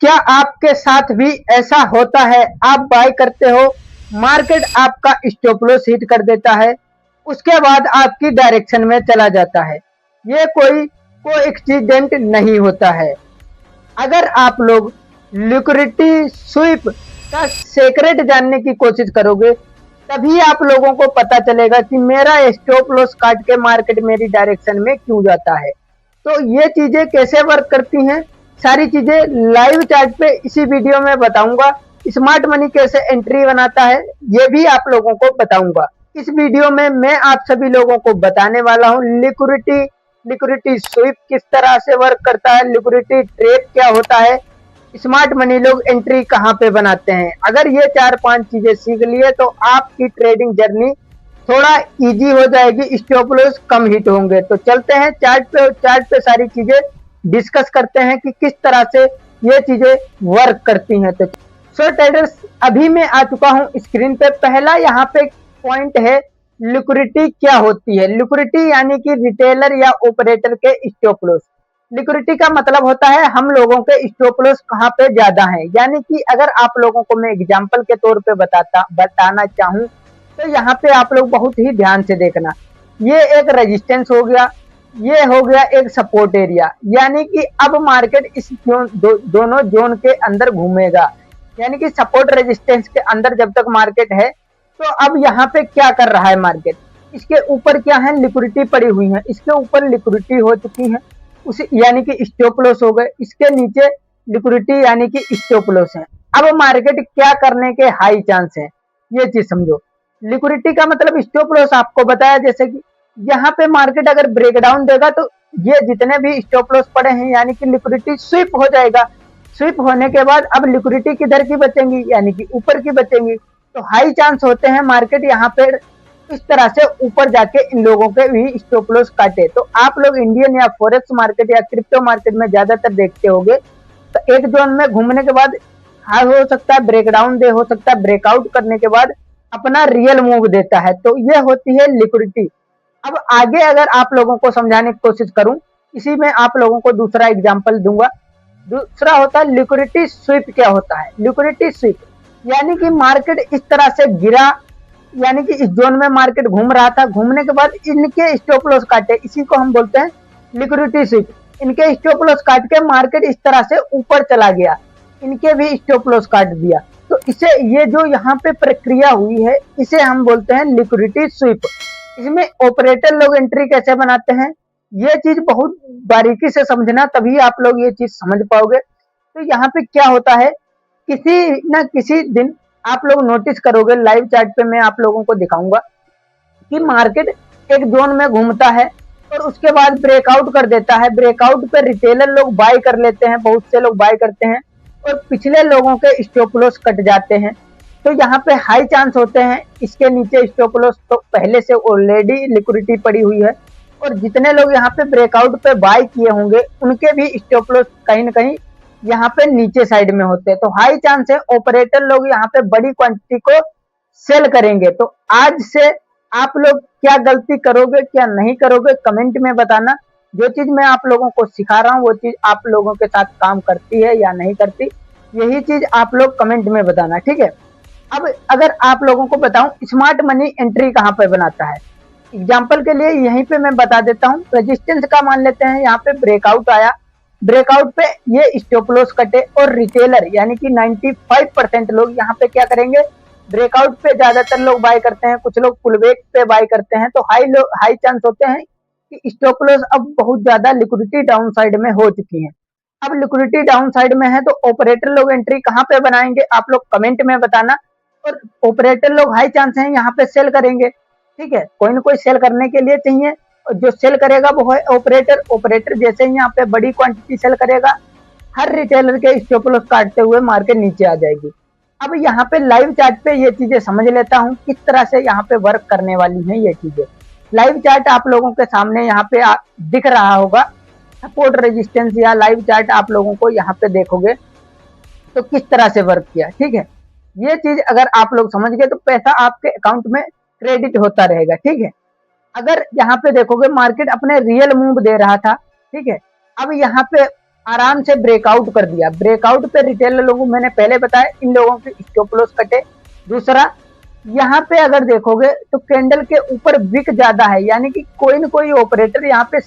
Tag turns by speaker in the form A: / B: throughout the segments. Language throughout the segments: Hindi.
A: क्या आपके साथ भी ऐसा होता है? आप बाय करते हो, मार्केट आपका स्टॉप लॉस हिट कर देता है, उसके बाद आपकी डायरेक्शन में चला जाता है। ये कोई कोएक्सीडेंट नहीं होता है। अगर आप लोग लिक्विडिटी स्वीप का सीक्रेट जानने की कोशिश करोगे, तभी आप लोगों को पता चलेगा कि मेरा स्टॉप लॉस काट के मार्केट मेरी डायरेक्शन में क्यों जाता है। तो ये चीजें कैसे वर्क करती हैं, सारी चीजें लाइव चार्ट पे इसी वीडियो में बताऊंगा। स्मार्ट मनी कैसे एंट्री बनाता है, ये भी आप लोगों को बताऊंगा। इस वीडियो में मैं आप सभी लोगों को बताने वाला हूँ लिक्विडिटी स्वीप किस तरह से वर्क करता है, लिक्विडिटी ट्रैप क्या होता है, स्मार्ट मनी लोग एंट्री कहाँ पे बनाते हैं। अगर ये 4-5 चीजें सीख लिए तो आपकी ट्रेडिंग जर्नी थोड़ा इजी हो जाएगी, स्टॉप लॉस कम हिट होंगे। तो चलते हैं चार्ट पे सारी चीजें डिस्कस करते हैं कि किस तरह से ये चीजें वर्क करती हैं। तो सो ट्रेडर्स, अभी मैं आ चुका हूं स्क्रीन पे। पहला यहाँ पे पॉइंट है, लिक्विडिटी क्या होती है। लिक्विडिटी यानी कि रिटेलर या ऑपरेटर के स्टॉप लॉस। लिक्विडिटी का मतलब होता है हम लोगों के स्टॉप लॉस कहाँ पे ज्यादा है। यानी कि अगर आप लोगों को मैं एग्जांपल के तौर पे बताना चाहूँ, तो यहाँ पे आप लोग बहुत ही ध्यान से देखना। ये एक रेजिस्टेंस हो गया, ये हो गया एक सपोर्ट एरिया। यानी कि अब मार्केट इस दोनों जोन के अंदर घूमेगा। यानी कि सपोर्ट रेजिस्टेंस के अंदर जब तक मार्केट है, तो अब यहाँ पे क्या कर रहा है मार्केट, इसके ऊपर क्या है, लिक्विडिटी पड़ी हुई है, इसके ऊपर लिक्विडिटी हो चुकी है, उस यानी कि स्टॉप लॉस हो गए, इसके नीचे लिक्विडिटी यानी कि स्टॉप लॉस है। अब मार्केट क्या करने के हाई चांस है, ये चीज समझो। लिक्विडिटी का मतलब स्टॉप लॉस आपको बताया, जैसे कि यहाँ पे मार्केट अगर ब्रेकडाउन देगा तो ये जितने भी स्टॉप लॉस पड़े हैं यानी कि लिक्विडिटी स्विप हो जाएगा। स्विप होने के बाद अब लिक्विडिटी किधर की बचेंगी, यानी कि ऊपर की बचेंगी। तो हाई चांस होते हैं मार्केट यहाँ पे इस तरह से ऊपर जाके इन लोगों के भी स्टॉप लॉस काटे। तो आप लोग इंडियन या फॉरेक्स मार्केट या क्रिप्टो मार्केट में ज्यादातर देखते होंगे, तो एक जोन में घूमने के बाद हाई हो सकता है, ब्रेकडाउन दे, हो सकता है ब्रेकआउट करने के बाद अपना रियल मूव देता है। तो ये होती है लिक्विडिटी। अब आगे अगर आप लोगों को समझाने की कोशिश करूं, इसी में आप लोगों को दूसरा एग्जांपल दूंगा। दूसरा होता है लिक्विडिटी स्वीप। क्या होता है लिक्विडिटी स्वीप, यानी कि मार्केट इस तरह से गिरा, यानी कि इस जोन में मार्केट घूम रहा था, घूमने के बाद इनके स्टॉप लॉस काटे, इसी को हम बोलते हैं लिक्विडिटी स्वीप। इनके स्टॉप लॉस काट के मार्केट इस तरह से ऊपर चला गया, इनके भी स्टॉप लॉस काट दिया। तो इसे, ये जो यहाँ पे प्रक्रिया हुई है, इसे हम बोलते हैं लिक्विडिटी स्वीप। इसमें ऑपरेटर लोग एंट्री कैसे बनाते हैं, ये चीज बहुत बारीकी से समझना, तभी आप लोग ये चीज समझ पाओगे। तो यहाँ पे क्या होता है, किसी न किसी दिन आप लोग नोटिस करोगे, लाइव चार्ट पे मैं आप लोगों को दिखाऊंगा कि मार्केट एक जोन में घूमता है और उसके बाद ब्रेकआउट कर देता है। ब्रेकआउट पे रिटेलर लोग बाय कर लेते हैं, बहुत से लोग बाय करते हैं और पिछले लोगों के स्टॉप लॉस कट जाते हैं। तो यहाँ पे हाई चांस होते हैं इसके नीचे स्टॉप लॉस तो पहले से ऑलरेडी लिक्विडिटी पड़ी हुई है, और जितने लोग यहाँ पे ब्रेकआउट पे बाय किए होंगे उनके भी स्टॉप लॉस कहीं ना कहीं यहाँ पे नीचे साइड में होते हैं। तो हाई चांस है ऑपरेटर लोग यहाँ पे बड़ी क्वांटिटी को सेल करेंगे। तो आज से आप लोग क्या गलती करोगे क्या नहीं करोगे, कमेंट में बताना। जो चीज मैं आप लोगों को सिखा रहा हूँ वो चीज आप लोगों के साथ काम करती है या नहीं करती, यही चीज आप लोग कमेंट में बताना, ठीक है। अब अगर आप लोगों को बताऊं स्मार्ट मनी एंट्री कहां पर बनाता है, एग्जांपल के लिए यहीं पे मैं बता देता हूं। रेजिस्टेंस का मान लेते हैं, यहाँ पे ब्रेकआउट आया, ब्रेकआउट पे ये स्टॉप लॉस कटे और रिटेलर यानी कि 95% लोग यहाँ पे क्या करेंगे, ब्रेकआउट पे ज्यादातर लोग बाय करते हैं, कुछ लोग पुलबैक पे बाय करते हैं। तो हाई चांस होते हैं कि स्टॉप लॉस अब बहुत ज्यादा लिक्विडिटी डाउन साइड में हो चुकी है। अब लिक्विडिटी डाउन साइड में है तो ऑपरेटर लोग एंट्री कहां पे बनाएंगे, आप लोग कमेंट में बताना। और ऑपरेटर लोग हाई चांस है यहाँ पे सेल करेंगे, ठीक है, कोई ना कोई सेल करने के लिए चाहिए, और जो सेल करेगा वो है ऑपरेटर। ऑपरेटर जैसे ही यहाँ पे बड़ी क्वांटिटी सेल करेगा, हर रिटेलर के स्टॉप लॉस काटते हुए मार्केट नीचे आ जाएगी। अब यहाँ पे लाइव चार्ट पे ये चीजें समझ लेता हूँ किस तरह से यहाँ पे वर्क करने वाली है ये चीजें। लाइव चार्ट आप लोगों के सामने यहाँ पे दिख रहा होगा, सपोर्ट रेजिस्टेंस या लाइव चार्ट आप लोगों को यहाँ पे देखोगे तो किस तरह से वर्क किया, ठीक है। ये चीज अगर आप लोग समझ गए तो पैसा आपके अकाउंट में क्रेडिट होता रहेगा, ठीक है। अगर यहाँ पे देखोगे मार्केट अपने रियल मूव दे रहा था, ठीक है। अब यहाँ पे आराम से ब्रेकआउट कर दिया। ब्रेकआउट पे रिटेलर लोगों मैंने पहले बताया, इन लोगों के स्टॉप लॉस कटे। दूसरा, यहाँ पे अगर देखोगे तो कैंडल के ऊपर विक ज्यादा है, यानी कि कोई न कोई ऑपरेटर यहाँ पे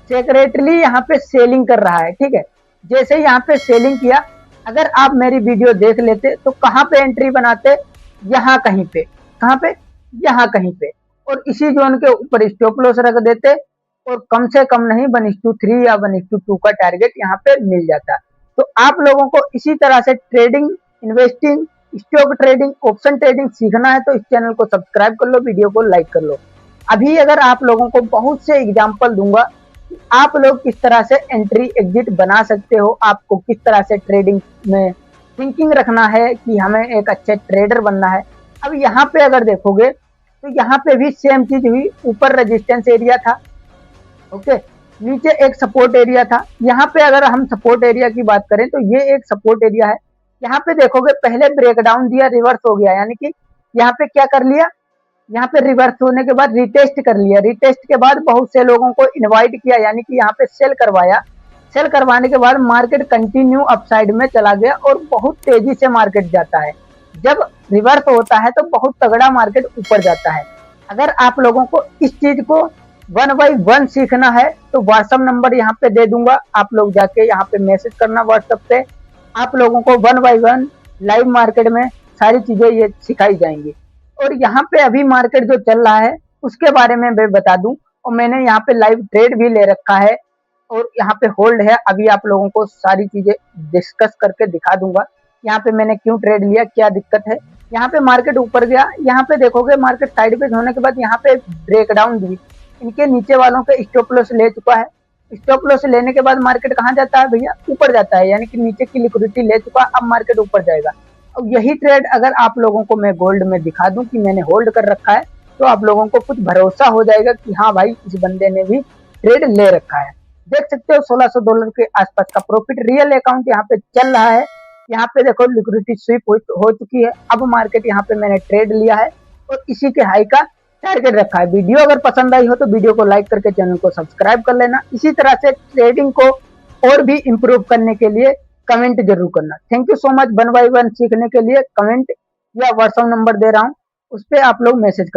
A: सेक्रेटली यहाँ पे सेलिंग कर रहा है। ठीक है, जैसे ही यहाँ पे सेलिंग किया, अगर आप मेरी वीडियो देख लेते तो कहाँ पे एंट्री बनाते, यहाँ कहीं पे, कहाँ पे, यहाँ कहीं पे, और इसी जोन के ऊपर स्टॉप लॉस रख देते, और कम से कम नहीं 1:3 या 1:2 का टारगेट यहाँ पे मिल जाता। तो आप लोगों को इसी तरह से trading, investing, stock trading, option trading सीखना है तो इस चैनल को सब्सक्राइब कर लो, वीडियो को लाइक कर लो। अभी अगर आप लोगों को बहुत से एग्जाम्पल दूंगा कि आप लोग किस तरह से एंट्री एग्जिट बना सकते हो, आपको किस तरह से ट्रेडिंग में थिंकिंग रखना है कि हमें एक अच्छे ट्रेडर बनना है। अब यहाँ पे अगर देखोगे तो यहाँ पे भी सेम चीज हुई, ऊपर रेजिस्टेंस एरिया था, ओके, नीचे एक सपोर्ट एरिया था। यहाँ पे अगर हम सपोर्ट एरिया की बात करें तो ये एक सपोर्ट एरिया है। यहाँ पे देखोगे पहले ब्रेकडाउन दिया, रिवर्स हो गया, यानी कि यहाँ पे क्या कर लिया, यहाँ पे रिवर्स होने के बाद रिटेस्ट कर लिया। रिटेस्ट के बाद बहुत से लोगों को इनवाइट किया, यानी कि यहाँ पे सेल करवाया। सेल करवाने के बाद मार्केट कंटिन्यू अपसाइड में चला गया और बहुत तेजी से मार्केट जाता है। जब रिवर्स होता है तो बहुत तगड़ा मार्केट ऊपर जाता है। अगर आप लोगों को इस चीज को 1 बाय 1 सीखना है तो व्हाट्सएप नंबर यहाँ पे दे दूंगा, आप लोग जाके यहाँ पे मैसेज करना व्हाट्सएप पे। आप लोगों को 1 बाय 1 लाइव मार्केट में सारी चीजें ये सिखाई जाएंगी। और यहाँ पे अभी मार्केट जो चल रहा है उसके बारे में मैं बता दूं, और मैंने यहाँ पे लाइव ट्रेड भी ले रखा है और यहाँ पे होल्ड है। अभी आप लोगों को सारी चीजें डिस्कस करके दिखा दूंगा, यहाँ पे मैंने क्यों ट्रेड लिया, क्या दिक्कत है। यहाँ पे मार्केट ऊपर गया, यहाँ पे देखोगे मार्केट साइडवेज होने के बाद यहाँ पे ब्रेकडाउन दी, इनके नीचे वालों के स्टॉप लॉस ले चुका है। स्टॉप लॉस लेने के बाद मार्केट कहाँ जाता है भैया, ऊपर जाता है, यानी कि नीचे की लिक्विडिटी ले चुका, अब मार्केट ऊपर जाएगा। अब यही ट्रेड अगर आप लोगों को मैं गोल्ड में दिखा दूं कि मैंने होल्ड कर रखा है, तो आप लोगों को कुछ भरोसा हो जाएगा कि हाँ भाई इस बंदे ने भी ट्रेड ले रखा है। देख सकते हो $1600 के आसपास का प्रॉफिट, रियल अकाउंट यहाँ पे चल रहा है। यहाँ पे देखो लिक्विडिटी स्वीप हो चुकी है। अब मार्केट यहाँ पे मैंने ट्रेड लिया है और इसी के हाई का टारगेट रखा है। वीडियो अगर पसंद आई हो तो वीडियो को लाइक करके चैनल को सब्सक्राइब कर लेना। इसी तरह से ट्रेडिंग को और भी इम्प्रूव करने के लिए कमेंट जरूर करना। Thank you so much. 1 by 1 सीखने के लिए कमेंट या व्हाट्सएप नंबर दे रहा हूँ, उस पर आप लोग मैसेज कर